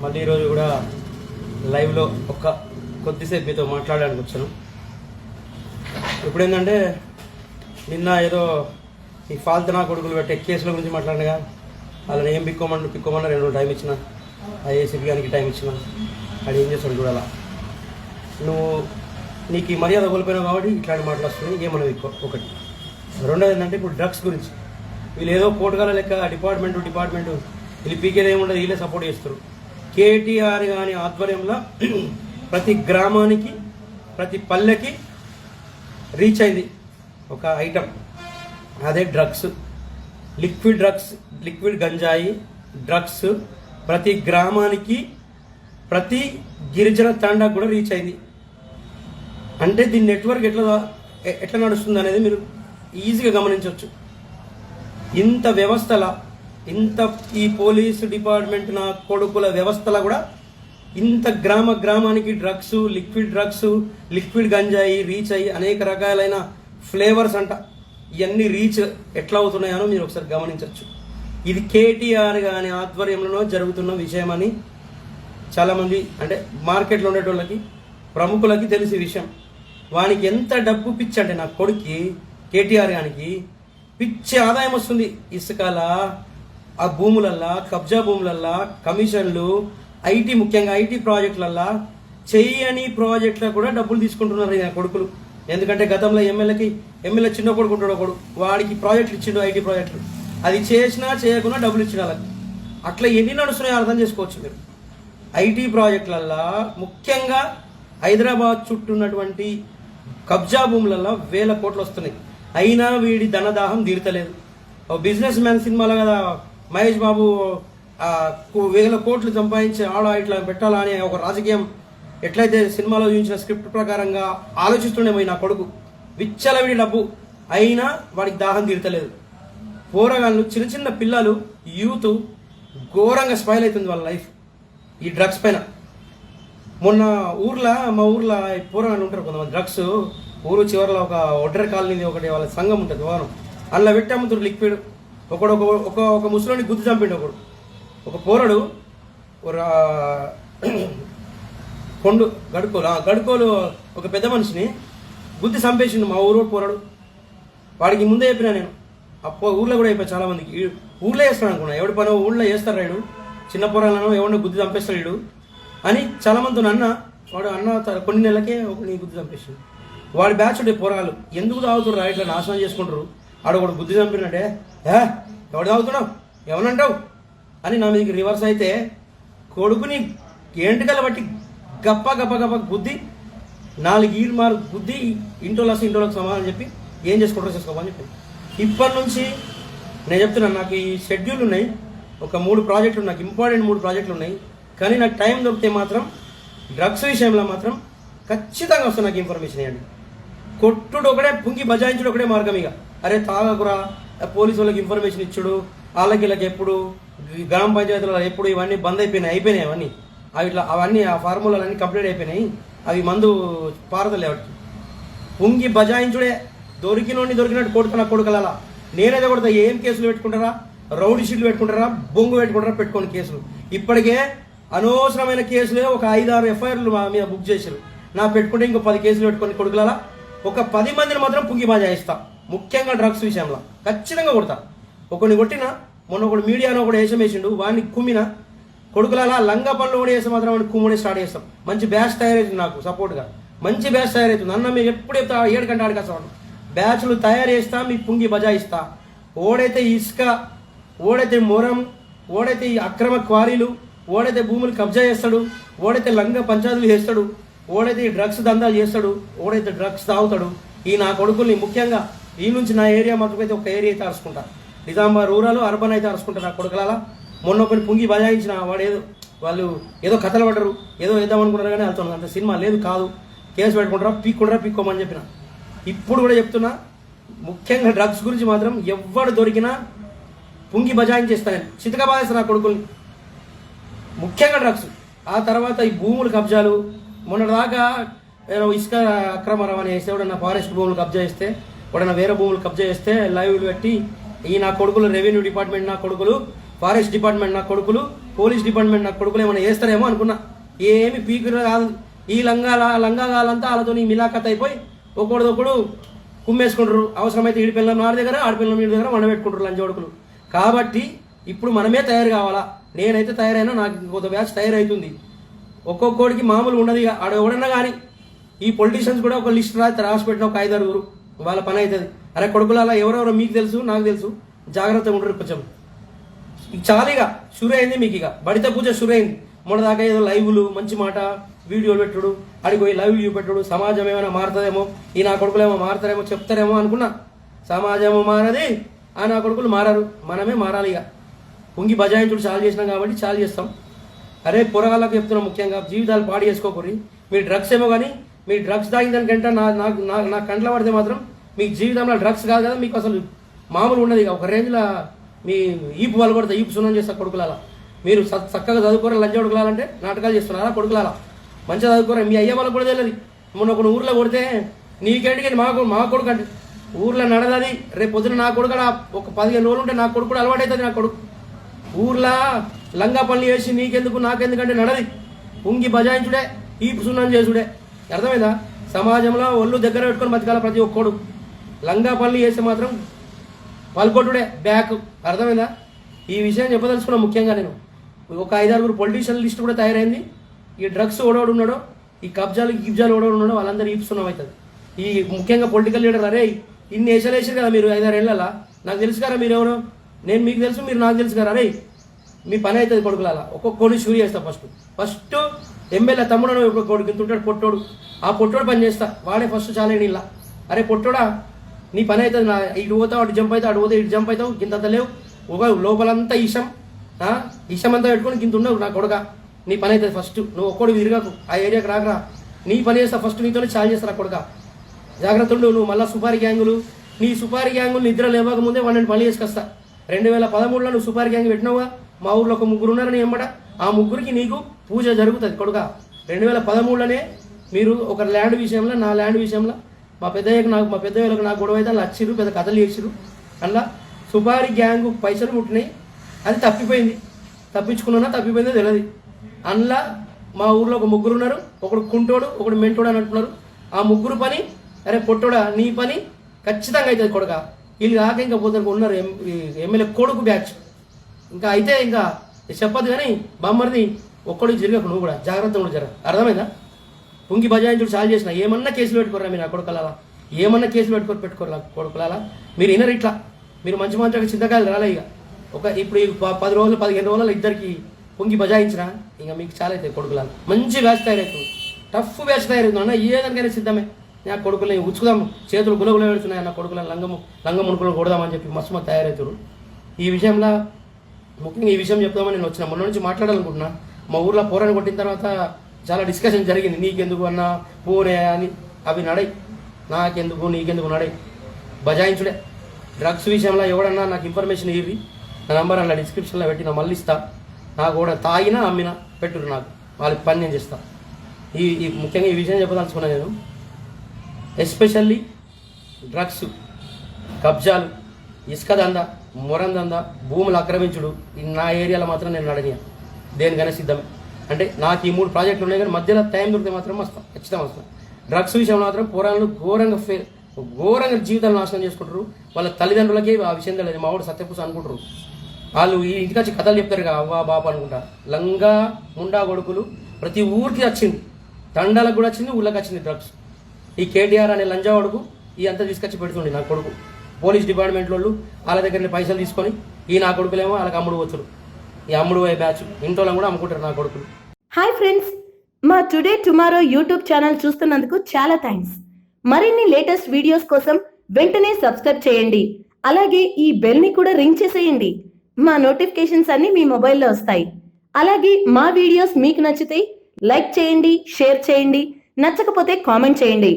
మళ్ళీ ఈరోజు కూడా లైవ్లో కొద్దిసేపు మీతో మాట్లాడడానికి వచ్చాను. ఇప్పుడు ఏంటంటే నిన్న ఏదో ఈ ఫాల్తనా కొడుకులు పెట్టే కేసుల గురించి మాట్లాడినగా వాళ్ళని ఏం పిక్కోమన్నా 2 రోజులు టైం ఇచ్చిన, ఆ ఏసీపీ గారికి టైం ఇచ్చిన, అది ఏం చేస్తాడు చూడాలా. నీకు ఈ మర్యాద కోల్పోయినావు కాబట్టి ఇట్లాంటి మాట్లాడుతున్నాయి ఏమన్నా ఒకటి. రెండోది ఏంటంటే ఇప్పుడు డ్రగ్స్ గురించి వీళ్ళు ఏదో పోటుగాల లెక్క డిపార్ట్మెంటు వీళ్ళు పీకేది ఏముండదు, వీళ్ళే సపోర్ట్ చేస్తారు. కేటీఆర్ గారి ఆధ్వర్యంలో ప్రతి గ్రామానికి ప్రతి పల్లెకి రీచ్ అయింది ఒక ఐటమ్, అదే డ్రగ్స్, లిక్విడ్ గంజాయి డ్రగ్స్ ప్రతి గ్రామానికి ప్రతి గిరిజన తాండాకు కూడా రీచ్ అయింది. అంటే దీని నెట్వర్క్ ఎట్లా నడుస్తుంది అనేది మీరు ఈజీగా గమనించవచ్చు. ఇంత వ్యవస్థల ఈ పోలీసు డిపార్ట్మెంట్ నా కొడుకుల వ్యవస్థల కూడా ఇంత గ్రామానికి లిక్విడ్ గంజాయి రీచ్ అయ్యి అనేక రకాలైన ఫ్లేవర్స్ అంట ఇవన్నీ రీచ్ ఎట్లా అవుతున్నాయో మీరు ఒకసారి గమనించవచ్చు. ఇది కేటీఆర్ గారి ఆధ్వర్యంలో జరుగుతున్న విషయం అని చాలామంది అంటే మార్కెట్లో ఉండేటోళ్ళకి ప్రముఖులకి తెలిసే విషయం. వానికి ఎంత డబ్బు పిచ్చి అంటే నా కొడుక్కి కేటీఆర్ గారికి పిచ్చి ఆదాయం వస్తుంది. ఇసుకల ఆ భూములల్లా కబ్జా భూములల్లా కమిషన్లు ముఖ్యంగా ఐటీ ప్రాజెక్టులల్లా చేయని ప్రాజెక్టులకు కూడా డబ్బులు తీసుకుంటున్నారు ఈయన కొడుకులు. ఎందుకంటే గతంలో ఎమ్మెల్యే చిన్న కొడుకు ఉంటాడు ఒకడు, వాడికి ప్రాజెక్టులు ఇచ్చిండు, ఐటీ ప్రాజెక్టులు. అది చేసినా చేయకుండా డబ్బులు ఇచ్చిన వాళ్ళకి. అట్లా ఎన్ని నడుస్తున్నాయో అర్థం చేసుకోవచ్చు మీరు. ఐటీ ప్రాజెక్టులల్లా ముఖ్యంగా హైదరాబాద్ చుట్టూ ఉన్నటువంటి కబ్జా భూములల్లో 1000 కోట్లు వస్తున్నాయి. అయినా వీడి ధనదాహం తీరతలేదు. బిజినెస్ మ్యాన్ సినిమాలో కదా మహేష్ బాబు 1000 కోట్లు సంపాదించి ఇట్లా పెట్టాలా అనే ఒక రాజకీయం ఎట్లయితే సినిమాలో చూపించిన స్క్రిప్ట్ ప్రకారంగా ఆలోచిస్తుండేమో నా కొడుకు. విచ్చలవిడి డబ్బు అయినా వాడికి దాహం తీరతలేదు. పోరగాళ్ళు చిన్న పిల్లలు యూత్ ఘోరంగా స్పాయిల్ అవుతుంది వాళ్ళ లైఫ్ ఈ డ్రగ్స్ పైన. మొన్న మా ఊర్లో పోరగాళ్ళు ఉంటారు కొంతమంది, డ్రగ్స్ ఊరు చివరిలో ఒక ఒడ్డర్ కాలనీ ఒకటి వాళ్ళ సంఘం ఉంటుంది భవనం, అందులో పెట్టి అమ్ముతారు లిక్విడ్. ఒక ముసలోని గుద్దు చంపిండు ఒక పోరడు గడుకోలు ఒక పెద్ద మనిషిని గుద్ది చంపేసిండు మా ఊరు పోరాడు. వాడికి ముందే చెప్పినా నేను, ఊర్లో కూడా అయిపోయి చాలా మందికి ఊళ్ళో చేస్తాడు అనుకున్నా, ఎవడి పని ఊళ్ళో చేస్తారు రాయుడు, చిన్న పొరాలను ఎవరిని గుద్ది చంపేస్తాడు అని చాలా మంది వాడు కొన్ని నెలలకే ఒకటి గుద్ది చంపేసిండు. వాడి బ్యాచ్ ఉండే పోరాలు ఎందుకు తాగుతున్నారు ఇట్లా నాశనం చేసుకుంటారు, ఒకడు గుద్ది చంపినట్టే ఎవడు తాగుతున్నావు ఏమనంటావు అని నా మీదకి రివర్స్ అయితే కొడుకుని ఎంటుకల బట్టి గప్ప గుద్ది 4 ఈర్మాలు గుద్ది ఇంటోళ్ళకి సమాధానం చెప్పి ఏం చేసుకుంటారో చేసుకోమని చెప్పి. ఇప్పటి నుంచి నేను చెప్తున్నాను, నాకు ఈ షెడ్యూల్ ఉన్నాయి, ఒక 3 ప్రాజెక్టులు, నాకు ఇంపార్టెంట్ 3 ప్రాజెక్టులు ఉన్నాయి. కానీ నాకు టైం దొరికితే మాత్రం డ్రగ్స్ విషయంలో మాత్రం ఖచ్చితంగా వస్తుంది నాకు ఇన్ఫర్మేషన్ ఇవ్వండి. కొట్టుడు ఒకటే, పుంగి బజాయించుడు ఒకటే మార్గం. ఇక అరే తాగకురా, పోలీసు వాళ్ళకి ఇన్ఫర్మేషన్ ఇచ్చుడు, వీళ్ళకి ఎప్పుడు గ్రామ పంచాయతీలో ఎప్పుడు ఇవన్నీ బంద్ అయిపోయినాయి అవన్నీ ఆ ఫార్ములాలన్నీ కంప్లీట్ అయిపోయినాయి, అవి మందు పారదలే. వాటికి పుంగి బజాయించుడే, దొరికినట్టు కొడుతున్నా కొడుకలా. నేనేదో కొడతా, ఏం కేసులు పెట్టుకుంటారా, రౌడీ షీట్లు పెట్టుకుంటారా, బొంగు పెట్టుకోని కేసులు. ఇప్పటికే అనవసరమైన కేసులే ఒక 5-6 ఎఫ్ఐఆర్లు మా మీద బుక్ చేశారు. నా పెట్టుకుంటే ఇంకో 10 కేసులు పెట్టుకొని కొడుకులలా ఒక 10 మందిని మాత్రం పుంగి బజాయిస్తా. ముఖ్యంగా డ్రగ్స్ విషయంలో ఖచ్చితంగా కొడతా. ఒకరిని కొట్టిన, మొన్న ఒకడు మీడియాలో ఒకటి వేషమేసిండు, వాడిని కుమ్మిన కొడుకులలా లంగా పనులు కూడా వేస్తే మాత్రం వాడిని కుమ్ముడే స్టార్ట్ చేస్తాం. మంచి బ్యాచ్ తయారవుతుంది, నాకు సపోర్ట్గా మంచి బ్యాచ్ తయారవుతుంది. అన్న మీరు ఎప్పుడు చెప్తా 7 గంటల ఆడికేస్తాను, బ్యాచ్లు తయారు చేస్తా, మీకు పుంగి బజాయిస్తా. ఓడైతే ఇసుక, ఓడైతే మొరం, ఓడైతే ఈ అక్రమ క్వారీలు, ఓడైతే భూములు కబ్జా చేస్తాడు, ఓడైతే లంగా పంచాయతీలు చేస్తాడు, ఓడైతే ఈ డ్రగ్స్ దందాలు చేస్తాడు, ఓడైతే డ్రగ్స్ తాగుతాడు, ఈ నా కొడుకుల్ని ముఖ్యంగా ఈ నుంచి నా ఏరియా మాత్రం అయితే ఒక ఏరియా అయితే అరుచుకుంటా, నిజామాబాద్ రూరల్ అర్బన్ అయితే అరుచుకుంటా నా కొడుకులలా. మొన్న ఒకరిని పుంగి బజాయించిన వాళ్ళు ఏదో కథలు పడ్డరు, ఏదో వేద్దామనుకున్నారు కానీ వెళ్తున్నాను, అంత సినిమా లేదు కాదు, కేసు పెట్టుకుంటారా పీక్కోమని చెప్పిన. ఇప్పుడు కూడా చెప్తున్నా, ముఖ్యంగా డ్రగ్స్ గురించి మాత్రం ఎవడు దొరికినా పుంగి బజాయించేస్తాను, చితక బాధేస్తాను నా కొడుకుల్ని. ముఖ్యంగా డ్రగ్స్, ఆ తర్వాత ఈ భూములు కబ్జాలు. మొన్నటిదాకా ఇసుక అక్రమ రవాణా చేస్తే, ఎవడన్నా ఫారెస్ట్ భూములు కబ్జా చేస్తే, ఎవడన్నా వేరే భూములు కబ్జా చేస్తే లైవ్లు పెట్టి ఈ నా కొడుకులు రెవెన్యూ డిపార్ట్మెంట్ నా కొడుకులు ఫారెస్ట్ డిపార్ట్మెంట్ నా కొడుకులు, పోలీస్ డిపార్ట్మెంట్ నా కొడుకులు ఏమైనా చేస్తారేమో అనుకున్నా. ఏమి పీకులు కాదు. ఈ లంగాగాలంతా వాళ్ళతో మిలాఖత్ అయిపోయి ఒకడు కుమ్మేసుకుంటారు. అవసరమైతే ఈడి పిల్లలు నాడి దగ్గర, ఆడి పిల్లలు వీడి దగ్గర వండబెట్టుకుంటారు లంచోడుకులు. కాబట్టి ఇప్పుడు మనమే తయారు కావాలా. నేనైతే తయారైనా, నాకు ఇంకొక బ్యాచ్ తయారవుతుంది. ఒక్కొక్కడికి మామూలు ఉండదు. ఇక ఆడ ఎవడన్నా కానీ ఈ పొలిటీషియన్స్ కూడా ఒక లిస్ట్ రాసి పెట్టిన ఒక 5-6 వాళ్ళ పని అవుతుంది. అరే కొడుకులు అలా ఎవరెవరో మీకు తెలుసు, నాకు తెలుసు, జాగ్రత్తగా ఉంటారు. కొంచెం చాలీగా షురు అయింది మీకు. ఇక బడిత పూజ షురు అయింది. మొన్న దాకా ఏదో లైవ్లు, మంచి మాట, వీడియోలు పెట్టుడు, అడిగిపోయి లైవ్ చూపెట్టుడు, సమాజం ఏమైనా మారుతుందేమో, ఈ నా కొడుకులు ఏమో మారుతారేమో, చెప్తారేమో అనుకున్నా. సమాజము మారది, ఆ నా కొడుకులు మారారు. మనమే మారాలి. ఇక పొంగి బజాయించుడు చాలు చేసినాం కాబట్టి చాలు చేస్తాం. అరే పొరగాళ్ళకు చెప్తున్నాం, ముఖ్యంగా జీవితాలు పాడు చేసుకోకూరి. మీ డ్రగ్స్ ఏమో కానీ, మీ డ్రగ్స్ తాగిన దానికంటే నా కంట్లో పడితే మాత్రం మీకు జీవితంలో డ్రగ్స్ కాదు కదా, మీకు అసలు మామూలు ఉన్నది. ఒక రేంజ్లో మీ ఈపు వాళ్ళు కొడతా, ఈపు సున్నం చేస్తా కొడుకులాల. మీరు చక్కగా చదువుకోరా, లంచ కొడుకులాలంటే నాటకాలు చేస్తున్నారా కొడుకులాల? మంచిగా చదువుకోరా. మీ అయ్య వాళ్ళకి కూడా తెలియదు. మొన్న ఒక ఊర్లో కొడితే నీకేంటికి మా కొడుకు అంటే ఊర్లో నడదది. రేపు పొద్దున నా కొడుకు ఒక 15 రోజులు ఉంటే నా కొడుకు కూడా అలవాటు అవుతుంది. నా కొడుకు ఊర్లో లంగా పనులు చేసి నీకెందుకు నాకెందుకంటే నడది. ఉంగి బజాయించుడే, ఈపు సున్నం చేసుడే. అర్థమైందా? సమాజంలో ఒళ్ళు దగ్గర పెట్టుకొని బతకాల ప్రతి ఒక్కడు. లంగా పనులు చేస్తే మాత్రం పలుకొట్టుడే బ్యాక్. అర్థమైందా? ఈ విషయం చెప్పదలుచుకున్నా. ముఖ్యంగా నేను ఒక 5-6 పొలిటీషియన్ లిస్ట్ కూడా తయారైంది. ఈ డ్రగ్స్ ఓడోడు ఉన్నాడో, ఈ గిబ్జాలు ఓడోడు ఉన్నాడో వాళ్ళందరూ ఈపుస్తున్నాం అవుతుంది. ఈ ముఖ్యంగా పొలిటికల్ లీడర్, అరే ఇన్ని వేసాలు వేసారు కదా మీరు 5-6 ఏళ్ళ, నాకు తెలుసు కదా మీరు ఎవరు, నేను మీకు తెలుసు, మీరు నాకు తెలుసు కదా. అరే మీ పని అవుతుంది కొడుకులాల. ఒక్కొక్కడిని షూరి చేస్తా. ఫస్ట్ ఎమ్మెల్యే తమ్ముడు ఒక కొడుకు ఇంత ఉంటాడు, పొట్టోడు. ఆ పొట్టోడు పని చేస్తా, వాడే ఫస్ట్ చాలా నీళ్ళ. అరే పొట్టోడా నీ పని అవుతుంది. నా ఇటు పోతావు, అటు జంప్ అవుతావు, అటు పోతే ఇటు జంప్ అవుతావు, గింత లేవు. ఒక లోపలంతా ఇషం అంతా పెట్టుకొని గింత ఉండవు. నా కొడుక నీ పని అవుతుంది. ఫస్ట్ నువ్వు ఒక్కడు విరగకు, ఆ ఏరియాకి రాకరా. నీ పని చేస్తా ఫస్ట్, నీతోనే చాలు చేస్తా. కొడుక జాగ్రత్త ఉండు. నువ్వు మళ్ళీ సుపారీ గ్యాంగులు, నీ సుపారీ గ్యాంగులు నిద్ర లేవక ముందే వాళ్ళని పని చేసుకొస్తా. 2013లో నువ్వు సుపారీ గ్యాంగ్ పెట్టినావుగా. మా ఊర్లో ఒక 3 ఉన్నారని ఎంబడ. ఆ 3కి నీకు పూజ జరుగుతుంది కొడుక. 2013లోనే మీరు ఒక ల్యాండ్ విషయంలో, నా ల్యాండ్ విషయంలో మా పెద్దయ్యకు నాకు గొడవ అయితే లచ్చిరు, పెద్ద కథలు చేసిరు. అందులో సుపారీ గ్యాంగు పైసలు ముట్టినాయి. అది తప్పిపోయింది. తప్పిపోయిందో తెలియదు. అందులో మా ఊర్లో ఒక 3 ఉన్నారు. ఒకడు కుంటోడు, ఒకడు మెంటోడు అని అంటున్నారు. ఆ 3 పని, అరే పొట్టోడా నీ పని ఖచ్చితంగా అవుతుంది కొడుక. వీళ్ళు కాక ఇంకా పోతారు ఉన్నారు ఎమ్మెల్యే కొడుకు బ్యాచ్. ఇంకా అయితే ఇంకా చెప్పదు కానీ బొమ్మరిది ఒక్కడికి జరిగకు. నువ్వు కూడా జాగ్రత్త కూడా జరగ. అర్థమైందా? పుంగి బజాయించుడు చాలు చేసిన. ఏమన్నా కేసులు పెట్టుకోరా మీరు ఆ కొడుకులాలా? ఏమన్నా కేసులు పెట్టుకోరా కొడుకులాలా? మీరు వినరు ఇట్లా. మీరు మంచి చింతకాయలు రాలే. ఇక ఇప్పుడు 10 రోజులు 15 రోజులు ఇద్దరికి పొంగి బజాయించిన ఇంకా మీకు చాలా అవుతాయి కొడుకులాలు. మంచి బ్యాచ్ తయారవుతుంది, టఫ్ బ్యాచ్ తయారవుతుంది. అన్న ఏదానికైనా సిద్ధమే. నా కొడుకులని ఉచ్చుకుదాం, చేతులు గులగుల పెడుతున్నాయి. నా కొడుకులను లంగం మునుకులను కొడదామని చెప్పి మస్తు తయారవుతారు. ఈ విషయంలో ముఖ్యంగా ఈ విషయం చెప్దామని నేను వచ్చిన. మొన్న నుంచి మాట్లాడాలనుకుంటున్నా. మా ఊర్లో పోరాని కొట్టిన తర్వాత చాలా డిస్కషన్ జరిగింది. నీకెందుకు అన్నా పోరే అని. అవి నడై, నాకెందుకు నీకెందుకు నడై, బజాయించుడే. డ్రగ్స్ విషయంలో ఎవడన్నా నాకు ఇన్ఫర్మేషన్ ఇవ్వి, నా నంబర్ అలా డిస్క్రిప్షన్లో పెట్టి నా మళ్ళీ ఇస్తా. నాకు కూడా తాగినా అమ్మినా పెట్టురు, నాకు వాళ్ళకి పని నేను చేస్తా. ఈ ముఖ్యంగా ఈ విషయం చెప్పదలుచుకున్నా నేను. ఎస్పెషల్లీ డ్రగ్స్, కబ్జాలు, ఇసుక దందా, మొరం దందా, భూములు ఆక్రమించుడు నా ఏరియాలో మాత్రం నేను నడనియా. దేనికైనా సిద్ధమే. అంటే నాకు ఈ 3 ప్రాజెక్టులు ఉన్నాయి కానీ మధ్యలో టైం దొరికితే మాత్రం వస్తాం, ఖచ్చితంగా వస్తాం. డ్రగ్స్ విషయంలో మాత్రం పోరాళ్ళు ఘోరంగా జీవితాలు నాశనం చేసుకుంటారు. వాళ్ళ తల్లిదండ్రులకి ఆ విషయం తెలియదు. మా వాడు సత్యపూస అనుకుంటారు. వాళ్ళు ఈ ఇంటికి వచ్చి కథలు చెప్తారు కదా, అవ్వా బాప అనుకుంటా. లంగా ముండా కొడుకులు ప్రతి ఊరికి వచ్చింది. తండాలకు కూడా వచ్చింది, ఊళ్ళకి వచ్చింది డ్రగ్స్. ఈ కేటీఆర్ అనే లంజావాడుకు ఈ అంతా తీసుకొచ్చి పెడుతుంది నా కొడుకు. పోలీస్ డిపార్ట్మెంట్ వాళ్ళు వాళ్ళ దగ్గర పైసలు తీసుకొని ఈ నా కొడుకులేమో వాళ్ళకి అమ్ముడు పోతురు. ఈ అమ్ముడు పోయే బ్యాచ్ ఇంట్లో కూడా అమ్ముకుంటారు నా కొడుకులు. హాయ్ ఫ్రెండ్స్, మా టుడే టుమారో యూట్యూబ్ ఛానల్ చూస్తున్నందుకు చాలా థ్యాంక్స్. మరిన్ని లేటెస్ట్ వీడియోస్ కోసం వెంటనే సబ్స్క్రైబ్ చేయండి. అలాగే ఈ బెల్ ని కూడా రింగ్ చేసేయండి. మా నోటిఫికేషన్స్ అన్ని మీ మొబైల్లో వస్తాయి. అలాగే మా వీడియోస్ మీకు నచ్చితే లైక్ చేయండి, షేర్ చేయండి, నచ్చకపోతే కామెంట్ చేయండి.